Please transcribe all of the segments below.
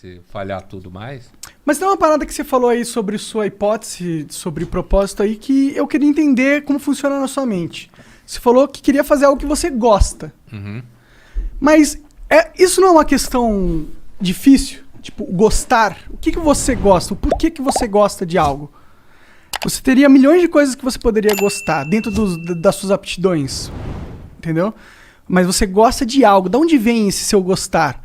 se falhar tudo mais. Mas tem uma parada que você falou aí sobre sua hipótese, sobre propósito aí, que eu queria entender como funciona na sua mente. Você falou que queria fazer algo que você gosta. Uhum. Mas isso não é uma questão difícil? Tipo, gostar. O que você gosta? O porquê que você gosta de algo? Você teria milhões de coisas que você poderia gostar dentro das suas aptidões. Entendeu? Mas você gosta de algo. De onde vem esse seu gostar?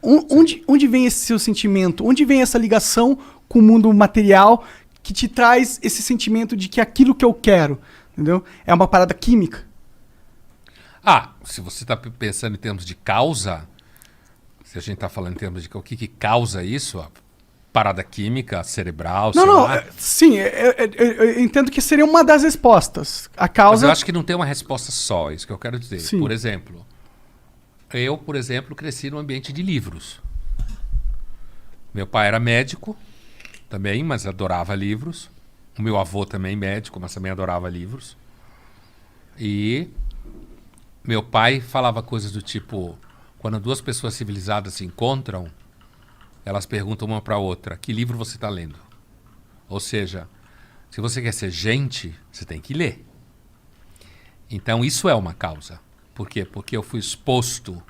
Onde vem esse seu sentimento? Onde vem essa ligação com o mundo material que te traz esse sentimento de que aquilo que eu quero, entendeu? É uma parada química. Se você está pensando em termos de causa, se a gente está falando em termos de o que causa isso, a parada química, cerebral, sim, eu entendo que seria uma das respostas. A causa... Mas eu acho que não tem uma resposta só, isso que eu quero dizer. Sim. Por exemplo, eu, cresci num ambiente de livros. Meu pai era médico também, mas adorava livros. O meu avô também médico, mas também adorava livros. E meu pai falava coisas do tipo, quando duas pessoas civilizadas se encontram, elas perguntam uma para a outra, que livro você está lendo? Ou seja, se você quer ser gente, você tem que ler. Então isso é uma causa. Por quê? Porque eu fui exposto,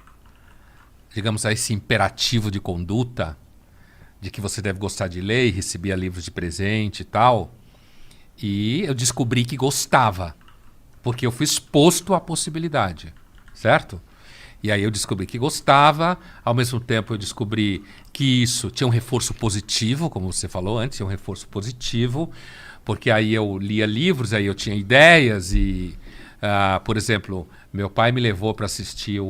digamos, a esse imperativo de conduta, de que você deve gostar de ler e recebia livros de presente e tal. E eu descobri que gostava, porque eu fui exposto à possibilidade, certo? E aí eu descobri que gostava, ao mesmo tempo eu descobri que isso tinha um reforço positivo, como você falou antes, tinha um reforço positivo, porque aí eu lia livros, aí eu tinha ideias e, por exemplo, meu pai me levou para assistir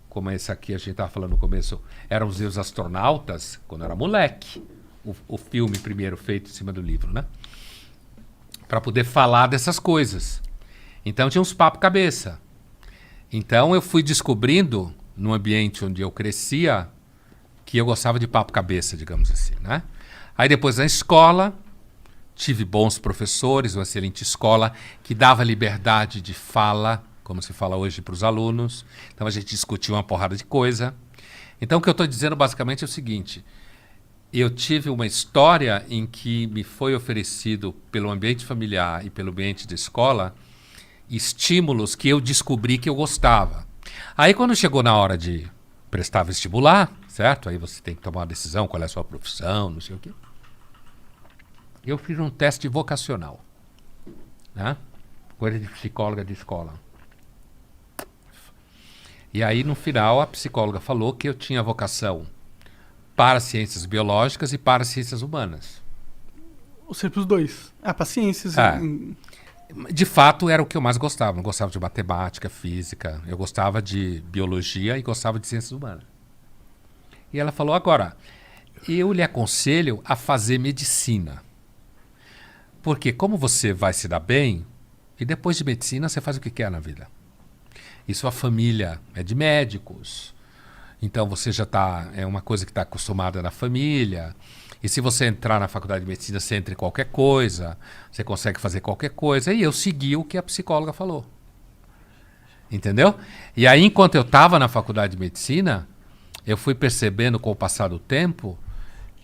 como esse aqui a gente estava falando no começo, eram os astronautas, quando eu era moleque, o filme primeiro feito em cima do livro, né? Para poder falar dessas coisas. Então tinha uns papo cabeça. Então eu fui descobrindo, no ambiente onde eu crescia, que eu gostava de papo cabeça, digamos assim, né? Aí depois na escola, tive bons professores, uma excelente escola, que dava liberdade de fala, como se fala hoje para os alunos. Então a gente discutia uma porrada de coisa. Então o que eu estou dizendo basicamente é o seguinte, eu tive uma história em que me foi oferecido pelo ambiente familiar e pelo ambiente de escola estímulos que eu descobri que eu gostava. Aí quando chegou na hora de prestar vestibular, certo? Aí você tem que tomar uma decisão, qual é a sua profissão, não sei o quê. Eu fiz um teste vocacional, né? Coisa de psicóloga de escola. E aí no final a psicóloga falou que eu tinha vocação para ciências biológicas e para ciências humanas. Ou seja, para os dois. Para ciências. De fato, era o que eu mais gostava. Não gostava de matemática, física. Eu gostava de biologia e gostava de ciências humanas. E ela falou, agora, eu lhe aconselho a fazer medicina. Porque como você vai se dar bem, e depois de medicina você faz o que quer na vida. E sua família é de médicos. Então você já é uma coisa que está acostumada na família. E se você entrar na faculdade de medicina, você entra em qualquer coisa, você consegue fazer qualquer coisa. E eu segui o que a psicóloga falou. Entendeu? E aí, enquanto eu estava na faculdade de medicina, eu fui percebendo com o passar do tempo,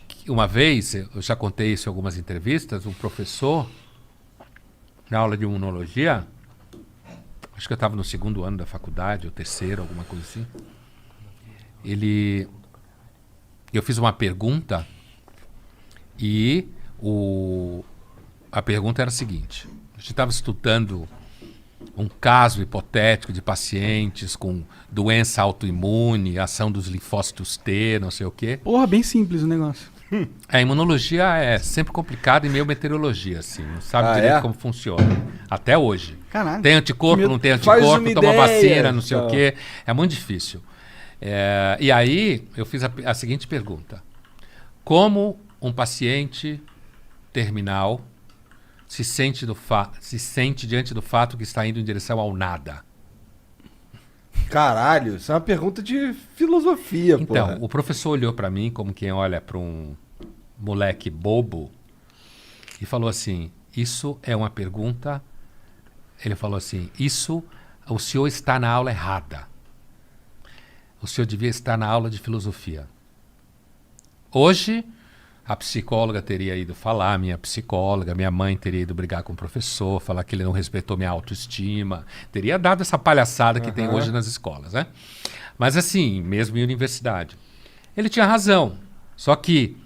que uma vez, eu já contei isso em algumas entrevistas, um professor, na aula de imunologia, acho que eu estava no 2º ano da faculdade, ou 3º, alguma coisa assim, eu fiz uma pergunta e a pergunta era a seguinte, a gente estava estudando um caso hipotético de pacientes com doença autoimune, ação dos linfócitos T, não sei o quê. Porra, bem simples o negócio. A imunologia é sempre complicada e meio meteorologia, assim, não sabe direito como funciona. Até hoje. Caralho. Tem anticorpo, não tem anticorpo, toma vacina, não sei o quê. É muito difícil. E aí eu fiz a seguinte pergunta. Como um paciente terminal se sente diante do fato que está indo em direção ao nada? Caralho, isso é uma pergunta de filosofia, Então, porra. o professor olhou para mim como quem olha para um moleque bobo e falou assim, isso é uma pergunta... Ele falou assim, o senhor está na aula errada. O senhor devia estar na aula de filosofia. Hoje, a psicóloga teria ido falar, minha psicóloga, minha mãe teria ido brigar com o professor, falar que ele não respeitou minha autoestima, teria dado essa palhaçada que tem hoje nas escolas, né? Mas assim, mesmo em universidade. Ele tinha razão, só que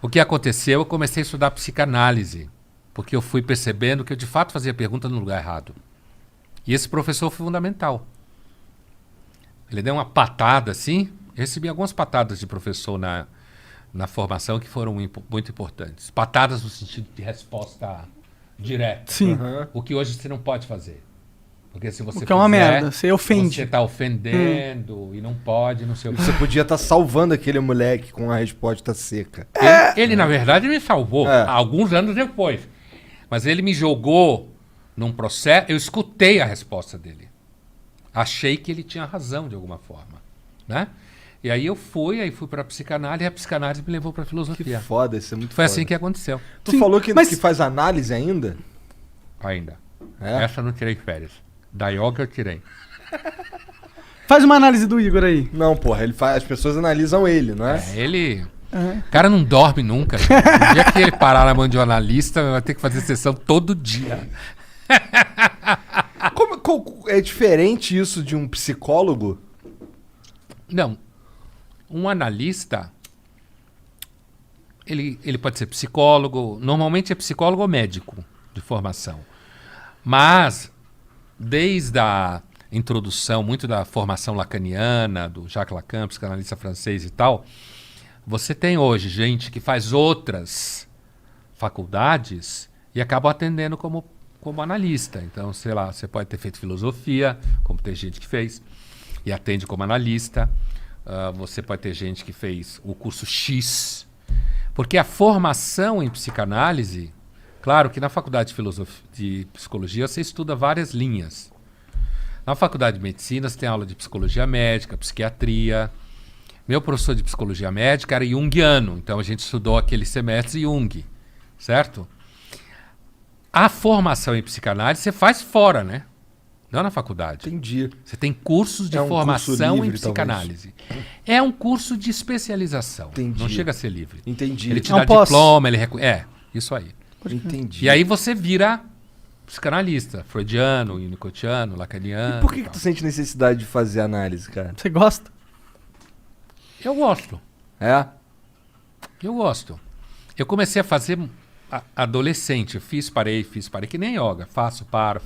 o que aconteceu, eu comecei a estudar psicanálise, porque eu fui percebendo que eu de fato fazia pergunta no lugar errado. E esse professor foi fundamental. Ele deu uma patada assim, eu recebi algumas patadas de professor na formação que foram muito importantes. Patadas no sentido de resposta direta. Sim. O que hoje você não pode fazer. Porque se você O que é uma merda, você ofende. Você está ofendendo e não pode, não sei o que. Você podia estar salvando aquele moleque com a resposta seca. Ele, na verdade, me salvou É. alguns anos depois. Mas ele me jogou num processo... Eu escutei a resposta dele. Achei que ele tinha razão de alguma forma. Né? E aí eu fui para a psicanálise e a psicanálise me levou para a Que filosofia. foda, isso é muito Foi foda. assim que aconteceu. Tu Sim, falou que, mas- que faz análise ainda? Ainda. É? Essa eu não tirei férias. Da yoga eu tirei. Faz uma análise do Igor aí. Não, porra, ele faz, as pessoas analisam ele, não é? Ele... Aham. O cara não dorme nunca. O dia que ele parar na mão de um analista, vai ter que fazer sessão todo dia. É diferente isso de um psicólogo? Não. Um analista, ele pode ser psicólogo, normalmente é psicólogo ou médico de formação. Mas, desde a introdução, muito da formação lacaniana, do Jacques Lacan, psicanalista francês e tal, você tem hoje gente que faz outras faculdades e acaba atendendo como analista. Então, sei lá, você pode ter feito filosofia, como tem gente que fez, e atende como analista. Você pode ter gente que fez o curso X. Porque a formação em psicanálise, claro que na faculdade de psicologia você estuda várias linhas. Na faculdade de medicina você tem aula de psicologia médica, psiquiatria. Meu professor de psicologia médica era junguiano, então a gente estudou aquele semestre Jung, certo? A formação em psicanálise você faz fora, né? Não na faculdade. Entendi. Você tem cursos de É um curso formação livre, em psicanálise. É um curso de especialização. Entendi. Não chega a ser livre. Entendi. Ele te É um dá pós. diploma, isso aí. Entendi. E aí você vira psicanalista, freudiano, winnicottiano, lacaniano. E por que tal. tu sente necessidade de fazer análise, cara? Você gosta? Eu gosto. É? Eu gosto. Eu comecei a fazer adolescente. Fiz, parei, que nem yoga. Faço, paro.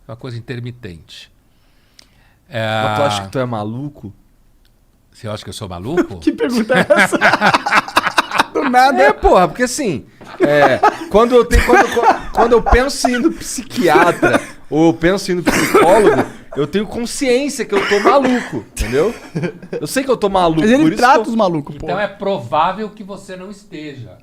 É uma coisa intermitente. Mas tu acha que tu é maluco? Você acha que eu sou maluco? Que pergunta é essa? Do nada. É, porra, porque assim, quando eu penso em ir no psiquiatra ou eu penso em ir no psicólogo, eu tenho consciência que eu tô maluco, entendeu? Eu sei que eu tô maluco. Mas por ele isso trata que os malucos, pô. Então é provável que você não esteja.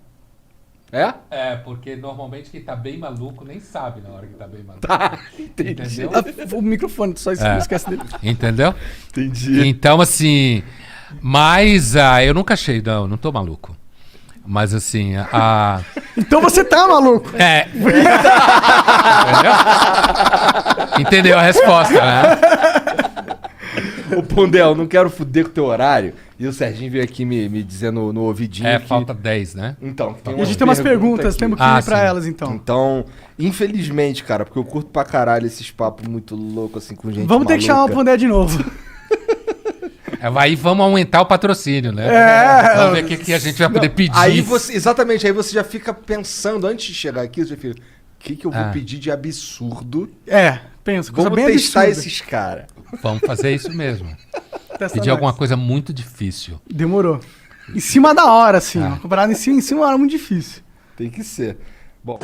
É? É, porque normalmente quem tá bem maluco nem sabe na hora que tá bem maluco. Tá, entendi. Entendeu? O microfone, só É. não esquece dele. Entendeu? Entendi. Então, assim. Mas eu nunca achei, não tô maluco. Mas assim, Então você tá maluco. É. Entendeu? Entendeu a resposta, né? Ô, Pondel, não quero fuder com o teu horário. E o Serginho veio aqui me dizendo no ouvidinho É, que... falta 10, né? Então, tem E a gente tem umas perguntas, aqui. temos que Ah, ir pra sim. elas então. Então, infelizmente, cara, porque eu curto pra caralho esses papos muito loucos, assim, com gente Vamos ter que chamar o maluca. Pondé de novo. Aí vamos aumentar o patrocínio, né? É. Vamos ver o que a gente vai poder pedir. Aí você, exatamente, aí você já fica pensando, antes de chegar aqui, você já fica, o que eu vou pedir de absurdo? Pensa, coisa Vamos bem testar absurda. esses caras. Vamos fazer isso mesmo. Testa Pedir nós. alguma coisa muito difícil. Demorou. Em cima da hora, assim, Ah. ó. Comparado em cima da hora, muito difícil. Tem que ser. Bom...